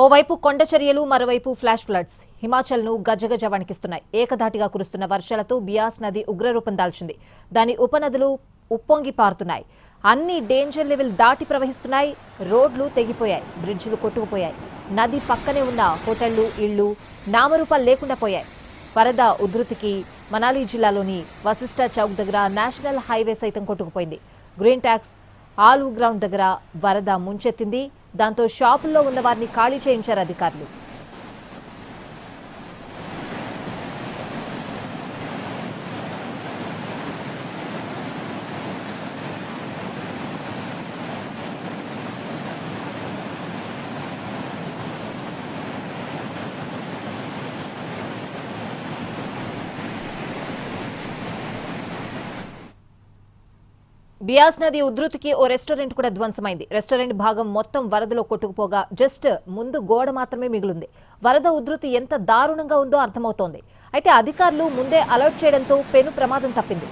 ఓవైపు కొండ చర్యలు మరోవైపు ఫ్లాష్ ఫ్లడ్స్ హిమాచల్ను గజగజ వణికిస్తున్నాయి. ఏకధాటిగా కురుస్తున్న వర్షాలతో బియాస్ నది ఉగ్రరూపం దాల్చింది. దాని ఉపనదులు ఉప్పొంగి పారుతున్నాయి. అన్ని డేంజర్ లెవెల్ దాటి ప్రవహిస్తున్నాయి. రోడ్లు తెగిపోయాయి, బ్రిడ్జిలు కొట్టుకుపోయాయి. నది పక్కనే ఉన్న హోటళ్లు, ఇళ్లు నామరూపాలు లేకుండా పోయాయి. వరద ఉధృతికి మనాలి జిల్లాలోని వశిష్ఠ చౌక్ దగ్గర నేషనల్ హైవే సైతం కొట్టుకుపోయింది. గ్రీన్ ట్యాక్స్ ఆలు గ్రౌండ్ దగ్గర వరద ముంచెత్తింది. దాంతో షాపుల్లో ఉన్న వారిని ఖాళీ చేయించారు అధికారులు. బియాస్ నది ఉధృతికి ఓ రెస్టారెంట్ కూడా ధ్వంసమైంది. రెస్టారెంట్ భాగం మొత్తం వరదలో కొట్టుకుపోగా జస్ట్ ముందు గోడ మాత్రమే మిగిలింది. వరద ఉధృతి ఎంత దారుణంగా ఉందో అర్థమవుతోంది. అయితే అధికారులు ముందే అలర్ట్ చేయడంతో పెను ప్రమాదం తప్పింది.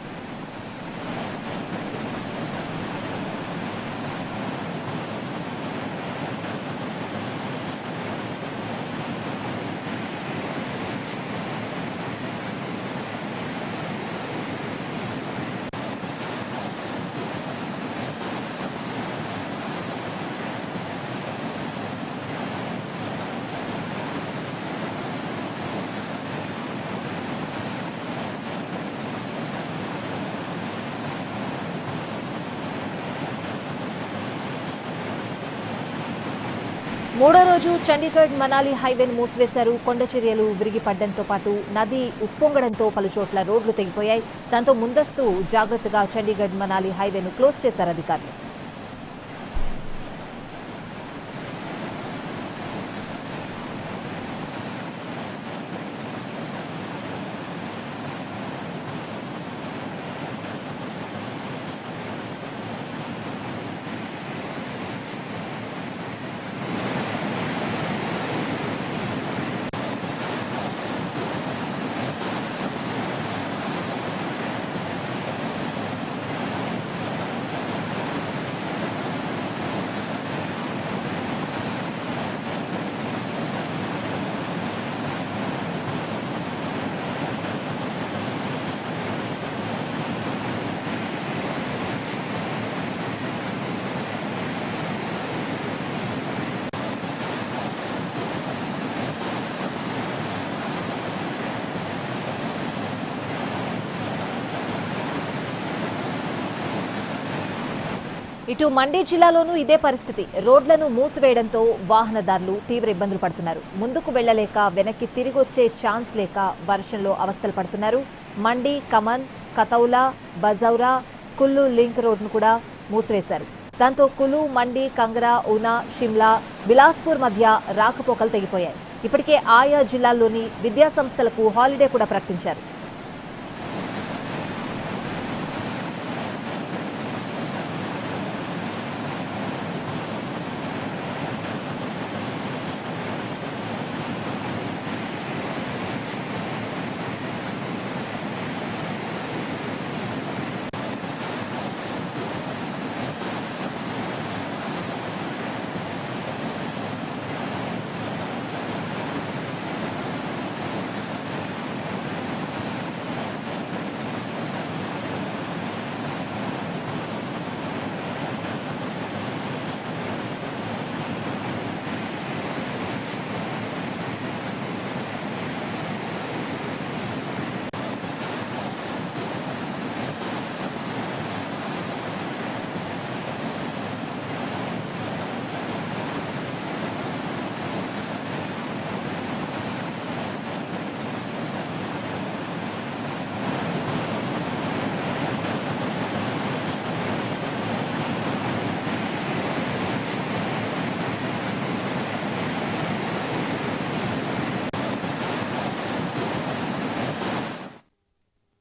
మూడో రోజు చండీగఢ్ మనాలి హైవేను మూసివేశారు. కొండ చర్యలు విరిగి పడ్డంతో పాటు నది ఉప్పొంగడంతో పలుచోట్ల రోడ్లు తెగిపోయాయి. దాంతో ముందస్తు జాగ్రత్తగా చండీగఢ్ మనాలి హైవేను క్లోజ్ చేశారు అధికారులు. ఇటు మండి జిల్లాలోనూ ఇదే పరిస్థితి. రోడ్లను మూసివేయడంతో వాహనదారులు తీవ్ర ఇబ్బందులు పడుతున్నారు. ముందుకు వెళ్లలేక వెనక్కి తిరిగొచ్చే ఛాన్స్ లేక వర్షంలో అవస్థలు పడుతున్నారు. మండి, కమన్, కతౌలా, బజౌరా, కుల్లు లింక్ రోడ్ను కూడా మూసివేశారు. దాంతో కులు, మండి, కంగ్రా, ఊనా, షిమ్లా, బిలాస్పూర్ మధ్య రాకపోకలు తెగిపోయాయి. ఇప్పటికే ఆయా జిల్లాల్లోని విద్యాసంస్థలకు హాలిడే కూడా ప్రకటించారు.